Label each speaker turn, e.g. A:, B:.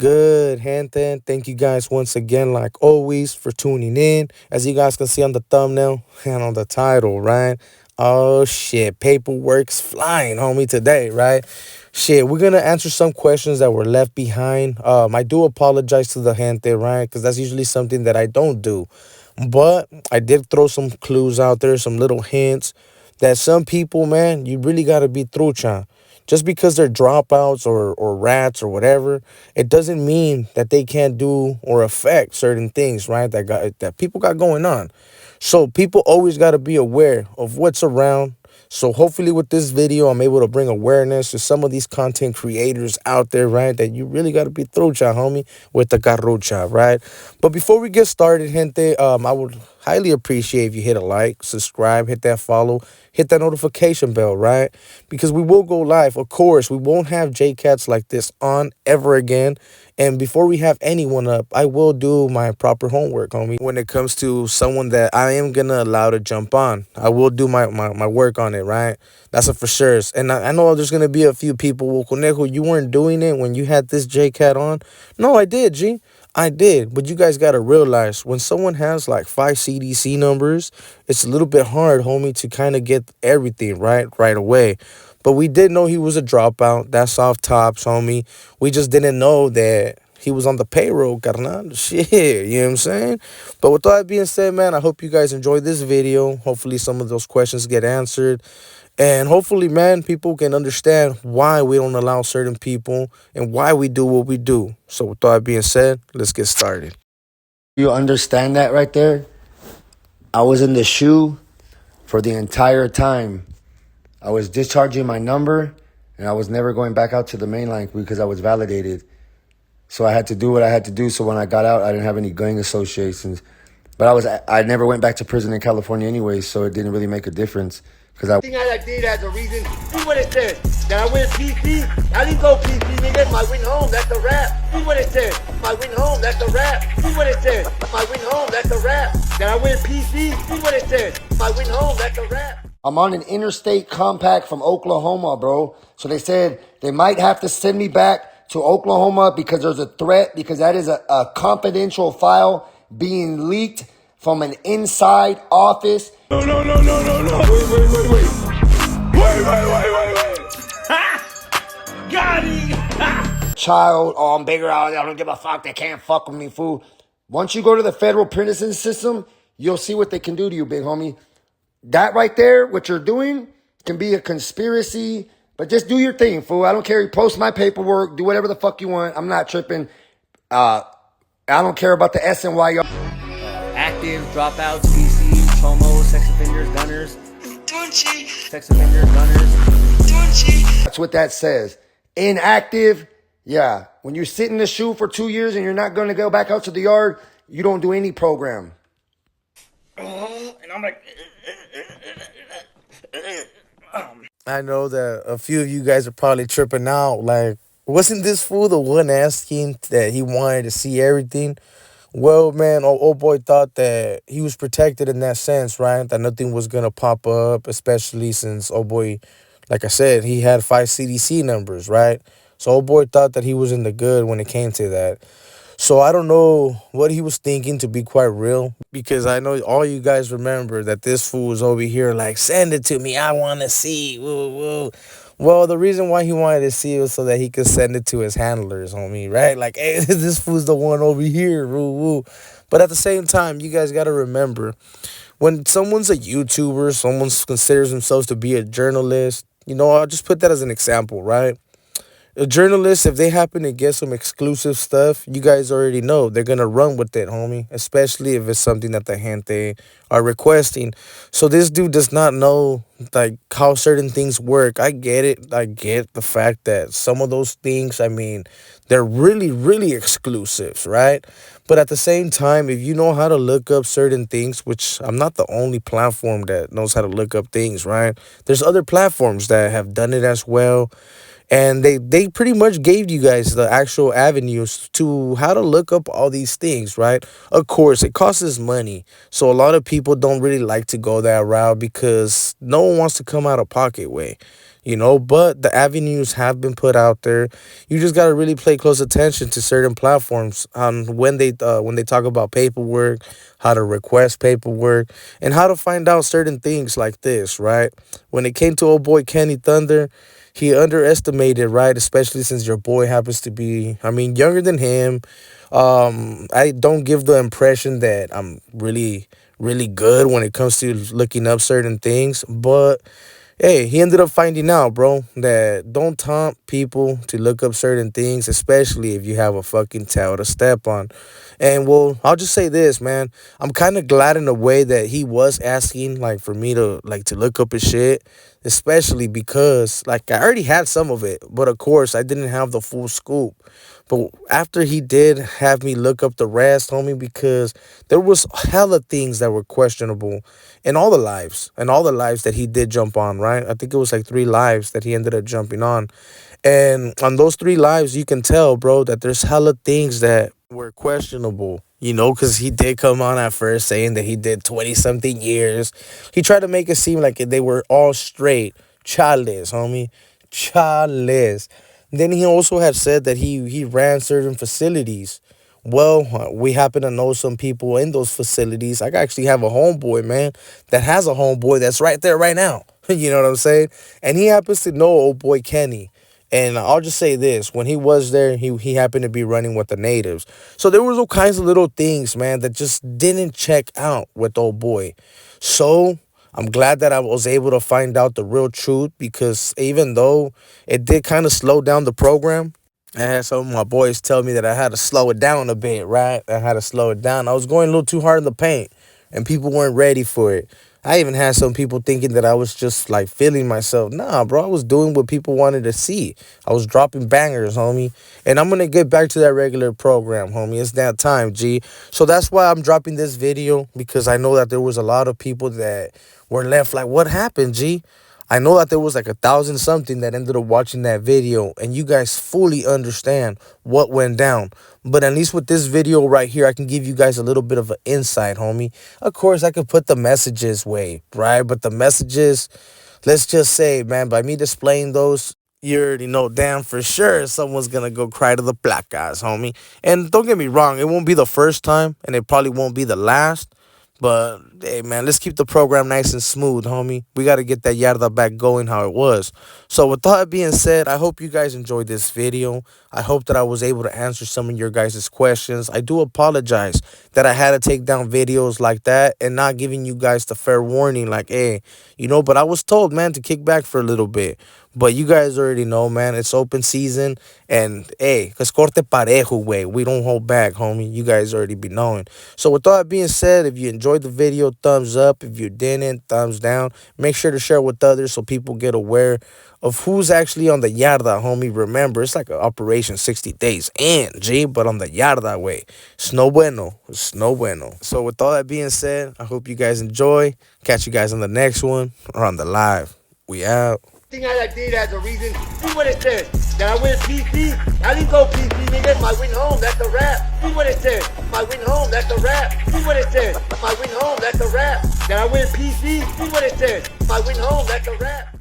A: Good, gente. Thank you guys once again, like always, for tuning in. As you guys can see on the thumbnail and on the title, right? Oh shit, paperwork's flying, homie, today, right? Shit, we're gonna answer some questions that were left behind. I do apologize to the gente, right? Because that's usually something that I don't do. But I did throw some clues out there, some little hints that some people, man, you really gotta be trucha. Just because they're dropouts or rats or whatever, it doesn't mean that they can't do or affect certain things, right? That people got going on. So people always got to be aware of what's around. So hopefully with this video, I'm able to bring awareness to some of these content creators out there, right? That you really got to be trucha, homie, with the carrucha, right? But before we get started, gente, I would highly appreciate if you hit a like, subscribe, hit that follow, hit that notification bell, right? Because we will go live. Of course, we won't have J-Cats like this on ever again. And before we have anyone up, I will do my proper homework, homie. When it comes to someone that I am going to allow to jump on, I will do my work on it, right? That's a for sure. And I know there's going to be a few people, well, Conejo, you weren't doing it when you had this J-Cat on. No, I did, G. I did. But you guys got to realize when someone has like 5 CDC numbers, it's a little bit hard, homie, to kind of get everything right away. But we did know he was a dropout. That's off tops, homie. We just didn't know that he was on the payroll, carnal. Shit, you know what I'm saying? But with all that being said, man, I hope you guys enjoyed this video. Hopefully some of those questions get answered. And hopefully, man, people can understand why we don't allow certain people and why we do what we do. So with all that being said, let's get started.
B: You understand that right there? I was in the shoe for the entire time. I was discharging my number, and I was never going back out to the main line because I was validated. So I had to do what I had to do. So when I got out, I didn't have any gang associations. But I never went back to prison in California anyway, so it didn't really make a difference. Because I
C: thing I did as a reason, see what it says. That I went PC. I didn't go PC, nigga. My win home, that's a wrap. See what it says. My win home, that's a wrap. See what it says. My win home, that's a wrap. That I went PC. See what it says. My win home, that's a wrap.
B: I'm on an interstate compact from Oklahoma, bro. So they said they might have to send me back to Oklahoma because there's a threat, because that is a confidential file being leaked from an inside office.
D: No. Wait. Ha! Got him!
B: Child, oh, I'm bigger, I don't give a fuck, they can't fuck with me, fool. Once you go to the federal prison system, you'll see what they can do to you, big homie. That right there, what you're doing, can be a conspiracy, but just do your thing, fool. I don't care. You post my paperwork, do whatever the fuck you want. I'm not tripping. I don't care about the SNY.
E: Active, dropouts, PCs, homos, sex offenders, gunners. Sex offenders, gunners.
B: That's what that says. Inactive, yeah. When you sit in the shoe for 2 years and you're not going to go back out to the yard, you don't do any program.
D: And I'm like...
A: I know that a few of you guys are probably tripping out. Like, wasn't this fool the one asking that he wanted to see everything? Well, man, old boy thought that he was protected in that sense, right? That nothing was going to pop up, especially since old boy, like I said, he had 5 CDC numbers, right? So old boy thought that he was in the good when it came to that. So I don't know what he was thinking, to be quite real, because I know all you guys remember that this fool was over here like, send it to me, I want to see, woo. Well, the reason why he wanted to see it was so that he could send it to his handlers, homie, right? Like, hey, this fool's the one over here, woo. But at the same time, you guys got to remember, when someone's a YouTuber, someone considers themselves to be a journalist, you know, I'll just put that as an example, right? A journalist, if they happen to get some exclusive stuff, you guys already know they're going to run with it, homie, especially if it's something that the gente are requesting. So this dude does not know, like, how certain things work. I get it. I get the fact that some of those things, I mean, they're really exclusives, right? But at the same time, if you know how to look up certain things, which I'm not the only platform that knows how to look up things, right? There's other platforms that have done it as well. And they pretty much gave you guys the actual avenues to how to look up all these things, right? Of course, it costs money. So a lot of people don't really like to go that route because no one wants to come out of pocket way. But the avenues have been put out there. You just got to really pay close attention to certain platforms on when they talk about paperwork, how to request paperwork, and how to find out certain things like this, right? When it came to old boy Kenny Thunder, he underestimated, right? Especially since your boy happens to be, I mean, younger than him. I don't give the impression that I'm really, really good when it comes to looking up certain things, but hey, he ended up finding out, bro, that don't taunt people to look up certain things, especially if you have a fucking tail to step on. And well, I'll just say this, man. I'm kind of glad in a way that he was asking, like, for me to look up his shit, especially because like I already had some of it, but of course I didn't have the full scoop. But after he did have me look up the rest, homie, because there was hella things that were questionable in all the lives that he did jump on, right? I think it was like 3 lives that he ended up jumping on. And on those 3 lives, you can tell, bro, that there's hella things that were questionable, because he did come on at first saying that he did 20 something years. He tried to make it seem like they were all straight. Chales, homie. Chales. Then he also had said that he ran certain facilities. Well, we happen to know some people in those facilities. I actually have a homeboy, man, that has a homeboy that's right there right now. You know what I'm saying? And he happens to know old boy Kenny. And I'll just say this, when he was there, he happened to be running with the natives. So there was all kinds of little things, man, that just didn't check out with old boy. So I'm glad that I was able to find out the real truth, because even though it did kind of slow down the program, I had some of my boys tell me that I had to slow it down a bit, right? I had to slow it down. I was going a little too hard in the paint, and people weren't ready for it. I even had some people thinking that I was just like feeling myself. Nah, bro, I was doing what people wanted to see. I was dropping bangers, homie. And I'm going to get back to that regular program, homie. It's that time, G. So that's why I'm dropping this video, because I know that there was a lot of people that were left like, what happened, G? I know that there was like 1,000 something that ended up watching that video, and you guys fully understand what went down. But at least with this video right here, I can give you guys a little bit of an insight, homie. Of course, I could put the messages way, right? But the messages, let's just say, man, by me displaying those, you already know damn for sure someone's gonna go cry to the black guys, homie. And don't get me wrong, it won't be the first time, and it probably won't be the last. But, hey, man, let's keep the program nice and smooth, homie. We got to get that yarda back going how it was. So, with all that being said, I hope you guys enjoyed this video. I hope that I was able to answer some of your guys' questions. I do apologize that I had to take down videos like that and not giving you guys the fair warning, like, hey, but I was told, man, to kick back for a little bit. But you guys already know, man, it's open season. And, hey, cause corte parejo, way. We don't hold back, homie. You guys already be knowing. So, with all that being said, if you enjoyed the video, thumbs up. If you didn't, thumbs down. Make sure to share with others so people get aware of who's actually on the yarda, homie. Remember, it's like an Operation 60 Days in, G, but on the yarda way. It's no bueno. It's no bueno. So, with all that being said, I hope you guys enjoy. Catch you guys on the next one or on the live. We out.
C: Thing I did has a reason. See what it says. That I win PC. I didn't go PC, nigga. My win home, that's a wrap. See what it says. My win home, that's a wrap. See what it says. My win home, that's a wrap. That I win PC. See what it says. My win home, that's a wrap.